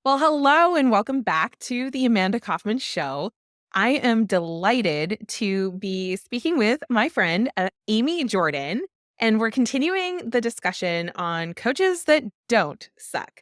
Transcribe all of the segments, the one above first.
Well, hello and welcome back to the Amanda Kaufman Show. I am delighted to be speaking with my friend, Amy Jordan, and we're continuing the discussion on coaches that don't suck.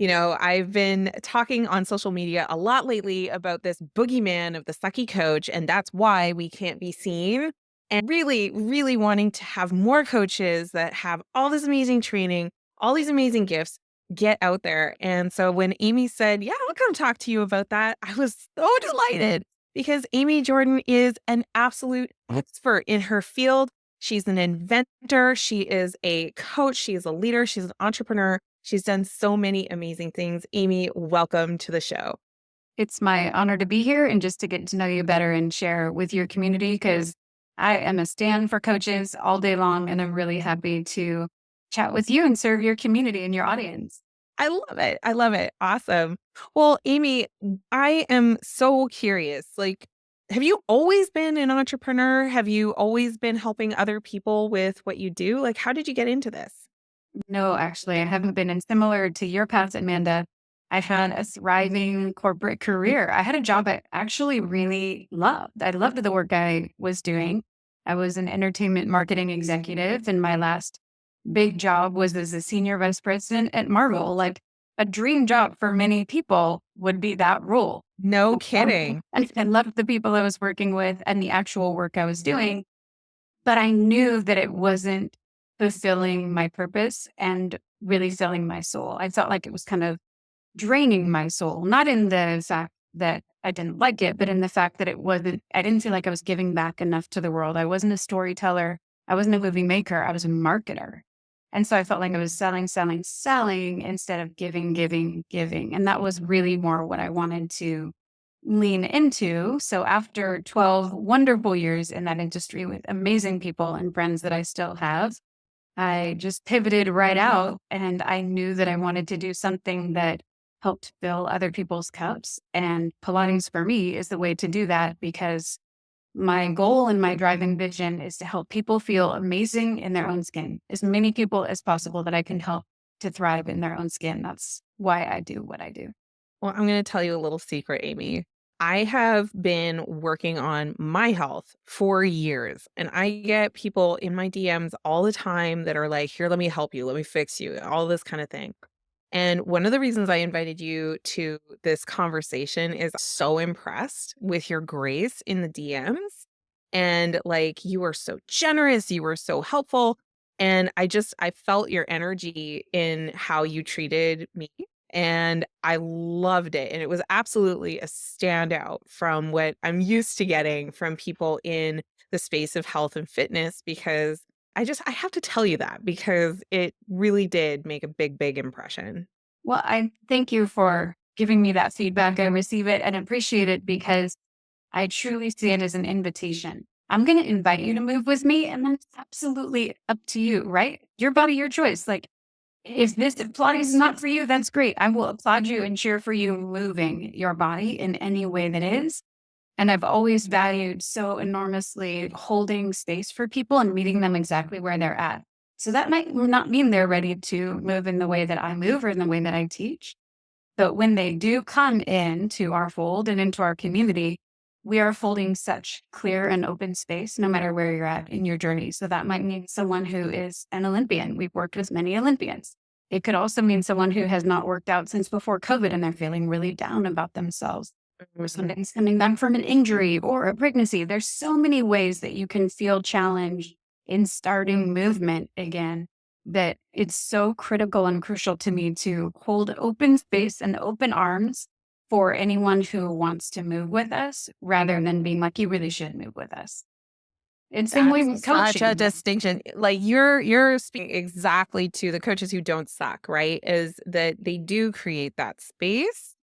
I've been talking on social media a lot lately about this boogeyman of the sucky coach, and that's why we can't be seen. And really, really wanting to have more coaches that have all this amazing training, all these amazing gifts get out there. And so when Amy said, "Yeah, I'll come talk to you about that," I was so delighted because Amy Jordan is an absolute expert in her field. She's an inventor, she is a coach, she is a leader, she's an entrepreneur. She's done so many amazing things. Amy, welcome to the show. It's my honor to be here and just to get to know you better and share with your community because I am a stand for coaches all day long, and I'm really happy to chat with you and serve your community and your audience. I love it. I love it. Awesome. Well, Amy, I am so curious. Have you always been an entrepreneur? Have you always been helping other people with what you do? How did you get into this? No, actually, I haven't been. And similar to your path, Amanda, I've had a thriving corporate career. I had a job I actually really loved. I loved the work I was doing. I was an entertainment marketing executive, and my last big job was as a senior vice president at Marvel. Like a dream job for many people would be that role. No kidding. And I loved the people I was working with and the actual work I was doing, but I knew that it wasn't fulfilling my purpose and really filling my soul. I felt like it was kind of draining my soul, not in the fact that I didn't like it, but in the fact that I didn't feel like I was giving back enough to the world. I wasn't a storyteller. I wasn't a movie maker. I was a marketer. And so I felt like I was selling, selling, selling instead of giving, giving, giving. And that was really more what I wanted to lean into. So after 12 wonderful years in that industry with amazing people and friends that I still have, I just pivoted right out, and I knew that I wanted to do something that helped fill other people's cups. And Pilates for me is the way to do that because my goal and my driving vision is to help people feel amazing in their own skin, as many people as possible that I can help to thrive in their own skin. That's why I do what I do. Well, I'm going to tell you a little secret, Amy. I have been working on my health for years, and I get people in my DMs all the time that are like, "Here, let me help you. Let me fix you," all this kind of thing. And one of the reasons I invited you to this conversation is so impressed with your grace in the DMs. And you were so generous, you were so helpful. And I felt your energy in how you treated me. And I loved it. And it was absolutely a standout from what I'm used to getting from people in the space of health and fitness because I have to tell you that because it really did make a big, big impression. Well, I thank you for giving me that feedback. I receive it and appreciate it because I truly see it as an invitation. I'm going to invite you to move with me, and then it's absolutely up to you, right? Your body, your choice. Like, if Pilates is not for you, that's great. I will applaud you and cheer for you moving your body in any way that is. And I've always valued so enormously holding space for people and meeting them exactly where they're at. So that might not mean they're ready to move in the way that I move or in the way that I teach. But when they do come into our fold and into our community, we are holding such clear and open space no matter where you're at in your journey. So that might mean someone who is an Olympian. We've worked with many Olympians. It could also mean someone who has not worked out since before COVID and they're feeling really down about themselves. Or somebody's coming back from an injury or a pregnancy. There's so many ways that you can feel challenged in starting movement again, that it's so critical and crucial to me to hold open space and open arms for anyone who wants to move with us rather than being like, you really should move with us. It's same way with Such a coaching. distinction. You're speaking exactly to the coaches who don't suck, right? Is that they do create that space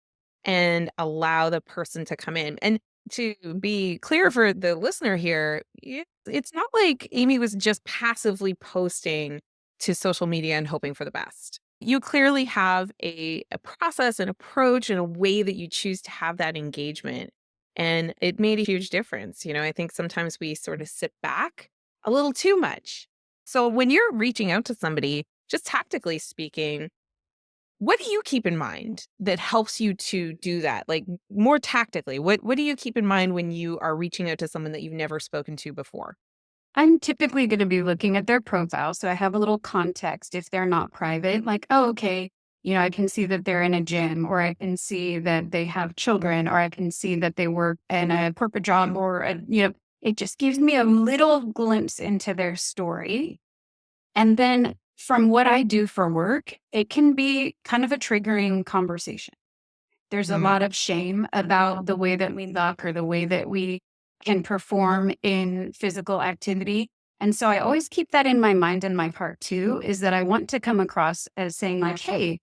and allow the person to come in. And to be clear for the listener here, it's not like Amy was just passively posting to social media and hoping for the best. You clearly have a process, an approach, and a way that you choose to have that engagement. And it made a huge difference. I think sometimes we sort of sit back a little too much. So when you're reaching out to somebody, just tactically speaking, What do you keep in mind that helps you to do that? Like more tactically, what do you keep in mind when you are reaching out to someone that you've never spoken to before? I'm typically going to be looking at their profile. So I have a little context if they're not private, like, oh, okay, I can see that they're in a gym, or I can see that they have children, or I can see that they work in a corporate job, or, it just gives me a little glimpse into their story. And then from what I do for work, it can be kind of a triggering conversation. There's a Mm, lot of shame about the way that we look or the way that we can perform in physical activity. And so I always keep that in my mind and my heart too, is that I want to come across as saying, like, hey,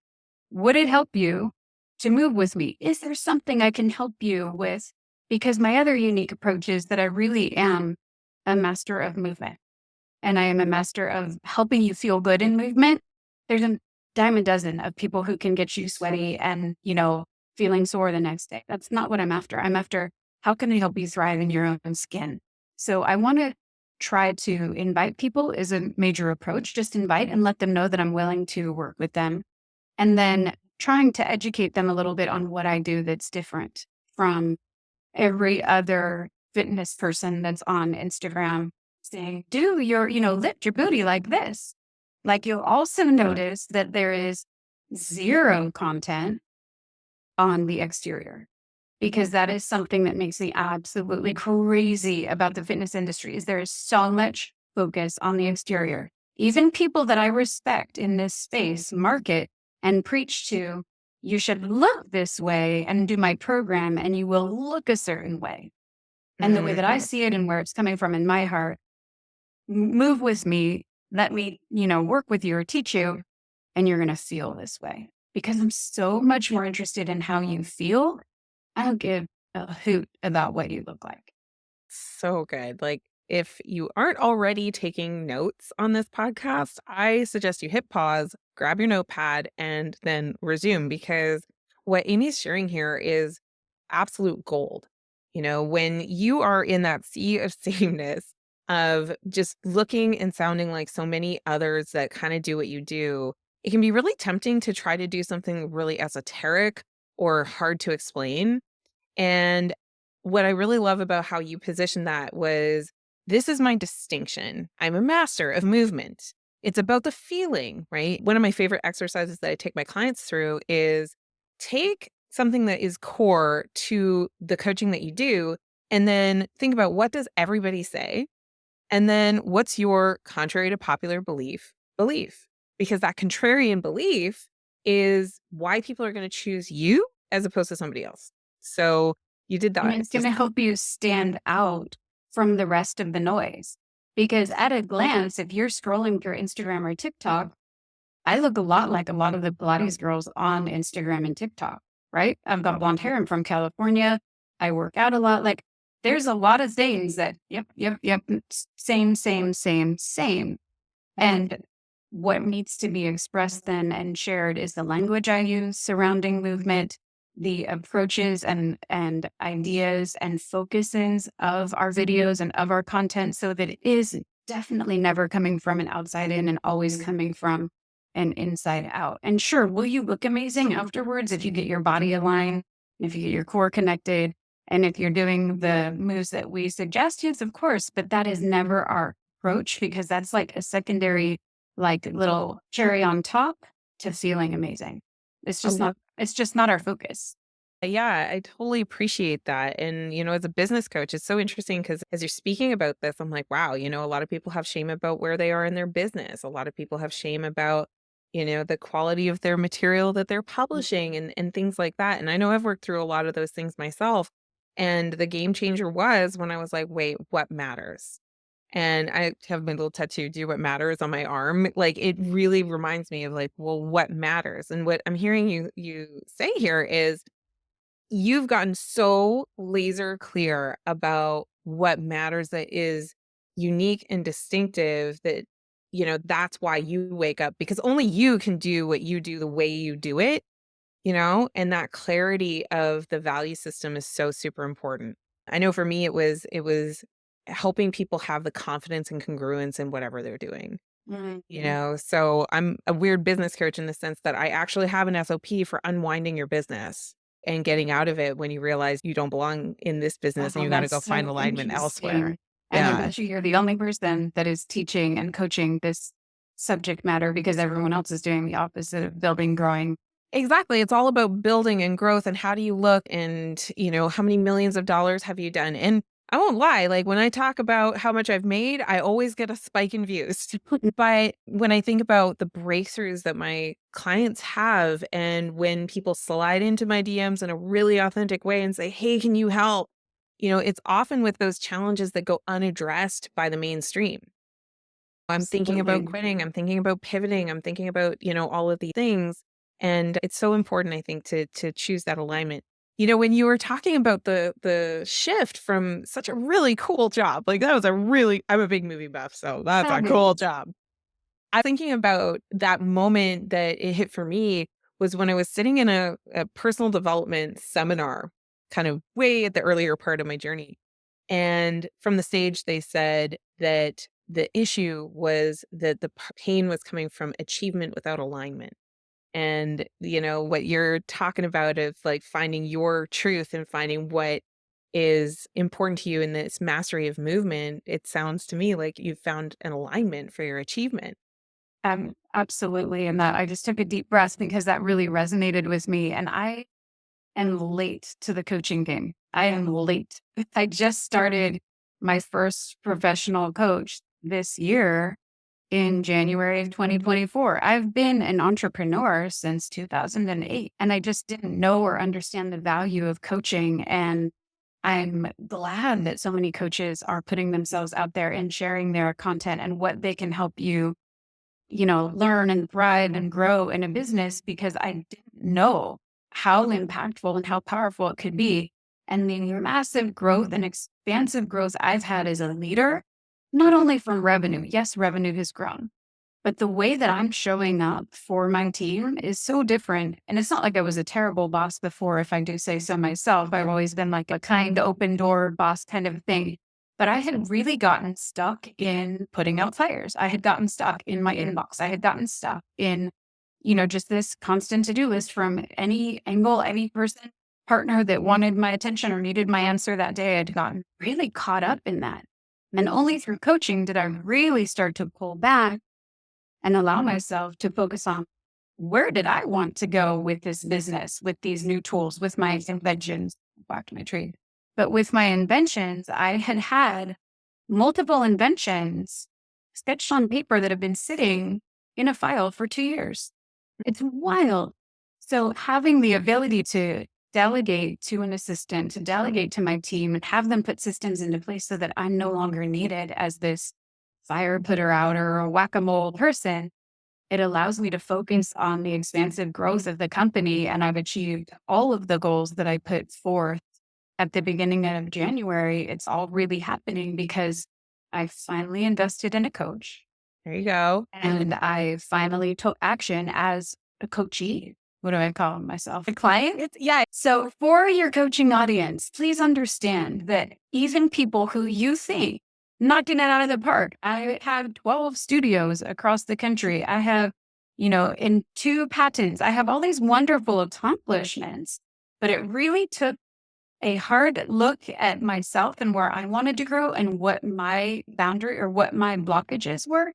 would it help you to move with me? Is there something I can help you with? Because my other unique approach is that I really am a master of movement, and I am a master of helping you feel good in movement. There's a dime a dozen of people who can get you sweaty and, feeling sore the next day. That's not what I'm after. I'm after how can I help you thrive in your own skin? So I want to try to invite people is a major approach. Just invite and let them know that I'm willing to work with them. And then trying to educate them a little bit on what I do that's different from every other fitness person that's on Instagram saying, do your, lift your booty like this. Like you'll also notice that there is zero content on the exterior, because that is something that makes me absolutely crazy about the fitness industry is there is so much focus on the exterior. Even people that I respect in this space market and preach to, you should look this way and do my program and you will look a certain way. And the way that I mm. see it and where it's coming from in my heart, move with me, let me, work with you or teach you, and you're going to feel this way because I'm so much more interested in how you feel. I don't give a hoot about what you look like. So good. Like, if you aren't already taking notes on this podcast, I suggest you hit pause, grab your notepad, and then resume because what Amy's sharing here is absolute gold. When you are in that sea of sameness of just looking and sounding like so many others that kind of do what you do, it can be really tempting to try to do something really esoteric or hard to explain. And what I really love about how you positioned that was this is my distinction. I'm a master of movement. It's about the feeling, right? One of my favorite exercises that I take my clients through is take something that is core to the coaching that you do and then think about what does everybody say? And then what's your contrary to popular belief? Because that contrarian belief is why people are going to choose you as opposed to somebody else. So you did And that. it's It's going just to help you stand out from the rest of the noise. Because at a glance, if you're scrolling through Instagram or TikTok, I look a lot like a lot of the Pilates girls on Instagram and TikTok, right? I've got blonde hair. I'm from California. I work out a lot. Like there's a lot of things that, yep, same, same, same, same. And what needs to be expressed then and shared is the language I use surrounding movement, the approaches and ideas and focuses of our videos and of our content so that it is definitely never coming from an outside in and always coming from an inside out. And sure, will you look amazing afterwards if you get your body aligned, if you get your core connected, and if you're doing the moves that we suggest? Yes, of course, but that is never our approach because that's like a secondary, like little cherry on top to feeling amazing. It's I just love. not our focus. Yeah, I totally appreciate that. And, as a business coach, it's so interesting because as you're speaking about this, I'm like, wow, a lot of people have shame about where they are in their business. A lot of people have shame about, the quality of their material that they're publishing and things like that. And I know I've worked through a lot of those things myself. And the game changer was when I was like, wait, what matters? And I have my little tattoo, "Do what matters" on my arm. Like, it really reminds me of like, well, what matters? And what I'm hearing you say here is you've gotten so laser clear about what matters that is unique and distinctive that, that's why you wake up because only you can do what you do the way you do it, and that clarity of the value system is so super important. I know for me it was helping people have the confidence and congruence in whatever they're doing. Mhm. So I'm a weird business coach in the sense that I actually have an SOP for unwinding your business and getting out of it when you realize you don't belong in this business and Oh, you got to that's go find so alignment elsewhere. interesting. And I Yeah. bet you're the only person that is teaching and coaching this subject matter because everyone else is doing the opposite of building, growing. Exactly. It's all about building and growth and how do you look and, how many millions of dollars have you done? And I won't lie, like when I talk about how much I've made, I always get a spike in views. But when I think about the breakthroughs that my clients have and when people slide into my DMs in a really authentic way and say, "Hey, can you help?" It's often with those challenges that go unaddressed by the mainstream. I'm thinking about Absolutely. quitting, I'm thinking about pivoting, I'm thinking about, all of these things. And it's so important, I think, to choose that alignment. When you were talking about the shift from such a really cool job, like that was I'm a big movie buff, so that's a cool Fabulous. job. I thinking about that moment that it hit for me was when I was sitting in a personal development seminar, kind of way at the earlier part of my journey. And from the stage, they said that the issue was that the pain was coming from achievement without alignment. And, what you're talking about of like finding your truth and finding what is important to you in this mastery of movement, it sounds to me like you've found an alignment for your achievement. Absolutely. And that I just took a deep breath because that really resonated with me. And I am late to the coaching game. I am late. I just started my first professional coach this year in January of 2024. I've been an entrepreneur since 2008, and I just didn't know or understand the value of coaching. And I'm glad that so many coaches are putting themselves out there and sharing their content and what they can help you, learn and thrive and grow in a business because I didn't know how impactful and how powerful it could be. And the massive growth and expansive growth I've had as a leader, not only from revenue, yes, revenue has grown, but the way that I'm showing up for my team is so different. And it's not like I was a terrible boss before, if I do say so myself. I've always been like a kind, open door boss kind of thing. But I had really gotten stuck in putting out fires. I had gotten stuck in my inbox. I had gotten stuck in, just this constant to do list from any angle, any person, partner that wanted my attention or needed my answer that day. I'd gotten really caught up in that. And only through coaching did I really start to pull back and allow myself to focus on where did I want to go with this business, with these new tools, with my inventions, back to my trade. But with my inventions, I had had multiple inventions sketched on paper that have been sitting in a file for 2 years. It's wild. So having the ability to delegate to an assistant, to delegate to my team and have them put systems into place so that I'm no longer needed as this fire putter outer or whack-a-mole person, it allows me to focus on the expansive growth of the company. And I've achieved all of the goals that I put forth at the beginning of January. It's all really happening because I finally invested in a coach There you go. and I finally took action as a coachee. What do I call myself? A client? Yeah. So, for your coaching audience, please understand that even people who you think knocking it out of the park, I have 12 studios across the country. I have, in 2 patents, I have all these wonderful accomplishments, but it really took a hard look at myself and where I wanted to grow and what my boundary or what my blockages were,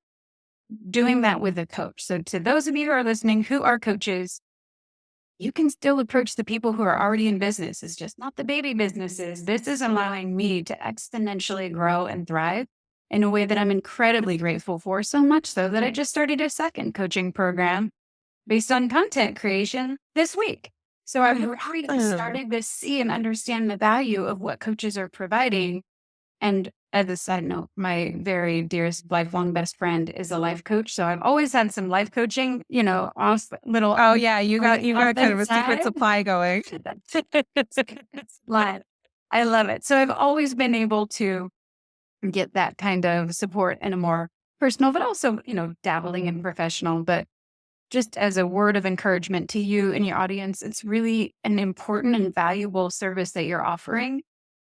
doing that with a coach. So, to those of you who are listening who are coaches, you can still approach the people who are already in business. It's just not the baby businesses. This is allowing me to exponentially grow and thrive in a way that I'm incredibly grateful for, so much so that I just started a second coaching program based on content creation this week. So I've really Awesome. started to see and understand the value of what coaches are providing. And as a side note, my very dearest lifelong best friend is a life coach. So I've always had some life coaching, off little Oh yeah, you got going you off got kind the of a secret side. supply going. It's fun. I love it. So I've always been able to get that kind of support in a more personal, but also, dabbling in professional. But just as a word of encouragement to you and your audience, it's really an important and valuable service that you're offering.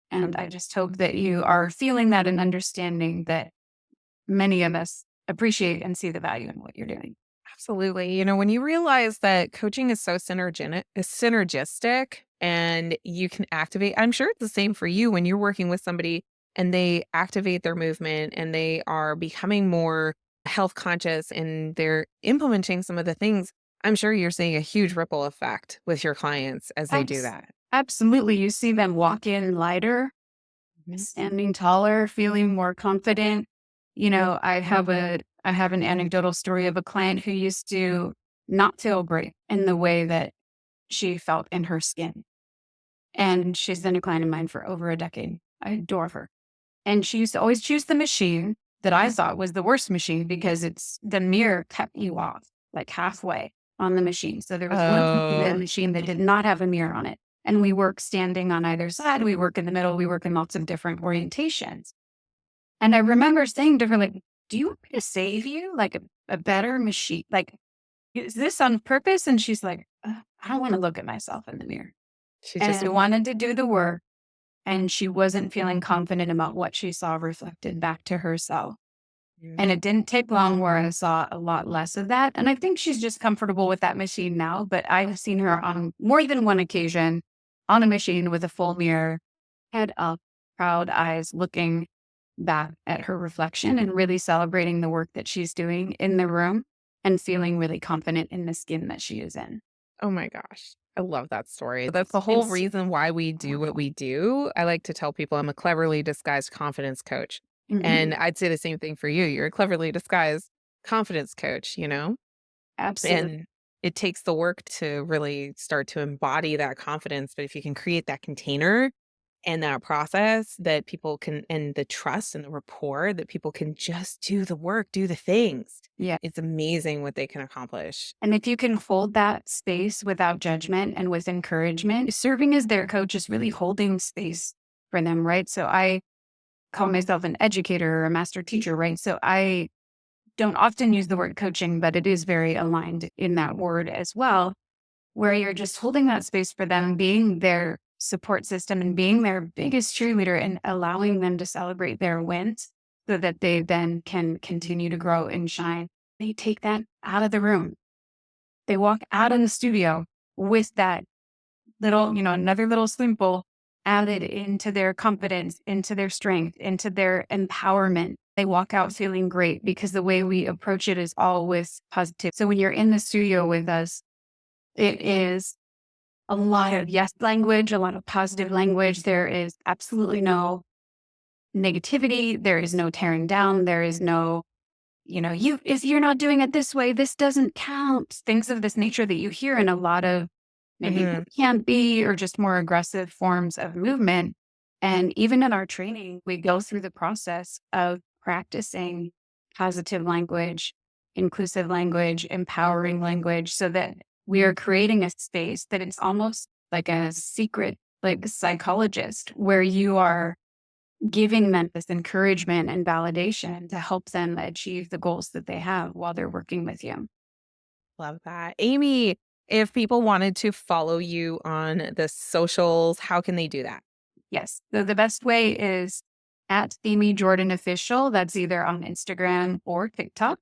And I just hope that you are feeling that and understanding that many of us appreciate and see the value in what you're doing. Absolutely. When you realize that coaching is so synergistic and you can activate, I'm sure it's the same for you when you're working with somebody and they activate their movement and they are becoming more health conscious and they're implementing some of the things. I'm sure you're seeing a huge ripple effect with your clients as they do Abs- that. Absolutely. You see them walk in lighter, Mhm. standing taller, feeling more confident. You know, I have an anecdotal story of a client who used to not feel great in the way that she felt in her skin. And she's been a client of mine for over a decade. I adore her. And she used to always choose the machine that I thought was the worst machine because it's the mirror kept you off like halfway on the machine. So there was one the Oh, machine that did not have a mirror on it. And we work standing on either side. We work in the middle. We work in lots of different orientations. And I remember saying to her, like, do you want me to save you like a better machine? Like, is this on purpose? And she's like, I don't want to look at myself in the mirror. she And just, I wanted to do the work. And she wasn't feeling confident about what she saw reflected back to herself. And it didn't take long where I saw a lot less of that. And I think she's just comfortable with that machine now. But I've seen her on more than one occasion on a machine with a full mirror, head up, proud eyes, looking back at her reflection and really celebrating the work that she's doing in the room and feeling really confident in the skin that she is in. oh my gosh. I love that story. That's the whole It's reason why we do what we do. I like to tell people I'm a cleverly disguised confidence coach. Mhm. And I'd say the same thing for you. You're a cleverly disguised confidence coach. Absolutely. And it takes the work to really start to embody that confidence. But if you can create that container and that process that people can, and the trust and the rapport that people can just do the work, do the things, Yeah. it's amazing what they can accomplish. And if you can hold that space without judgment and with encouragement, serving as their coach is really holding space for them, right? So I call myself an educator or a master teacher, right? So I don't often use the word coaching, but it is very aligned in that word as well, where you're just holding that space for them, being their support system and being their biggest cheerleader and allowing them to celebrate their wins so that they then can continue to grow and shine. They take that out of the room. They walk out of the studio with that little, another little spoonful added into their confidence, into their strength, into their empowerment. They walk out feeling great because the way we approach it is all with positive. So when you're in the studio with us, it is a lot of yes language, a lot of positive language. There is absolutely no negativity. There is no tearing down. There is no, if you're not doing it this way, this doesn't count. Things of this nature that you hear in a lot of maybe Mhm. boot camp be or just more aggressive forms of movement. And even in our training, we go through the process of practicing positive language, inclusive language, empowering language, so that we are creating a space that it's almost like a secret, like a psychologist, where you are giving them this encouragement and validation to help them achieve the goals that they have while they're working with you. Love that. Amy, if people wanted to follow you on the socials, how can they do that? Yes. So the best way is at Amy Jordan Official. That's either on Instagram or TikTok.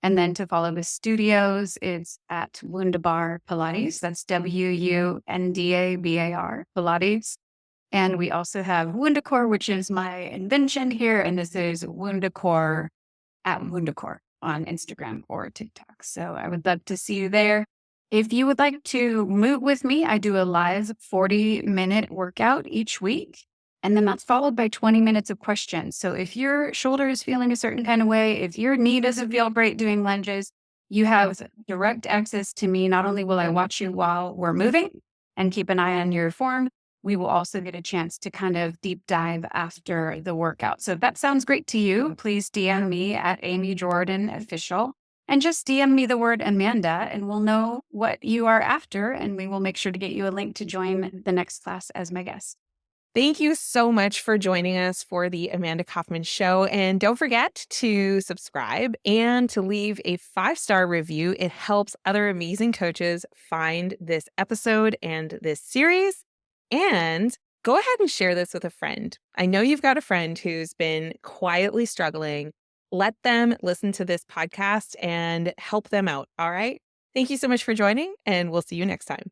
And then to follow the studios, it's at Wundabar Pilates. That's Wundabar Pilates. And we also have Wundacor, which is my invention here. And this is Wundacor at Wundacor on Instagram or TikTok. So I would love to see you there. If you would like to move with me, I do a live 40-minute workout each week. And then that's followed by 20 minutes of questions. So if your shoulder is feeling a certain kind of way, if your knee doesn't feel great doing lunges, you have direct access to me. Not only will I watch you while we're moving and keep an eye on your form, we will also get a chance to kind of deep dive after the workout. So if that sounds great to you, please DM me at Amy Jordan Official and just DM me the word Amanda and we'll know what you are after. And we will make sure to get you a link to join the next class as my guest. Thank you so much for joining us for the Amanda Kaufman Show. And don't forget to subscribe and to leave a 5-star review. It helps other amazing coaches find this episode and this series. And go ahead and share this with a friend. I know you've got a friend who's been quietly struggling, let them listen to this podcast and help them out. All right. Thank you so much for joining, and we'll see you next time.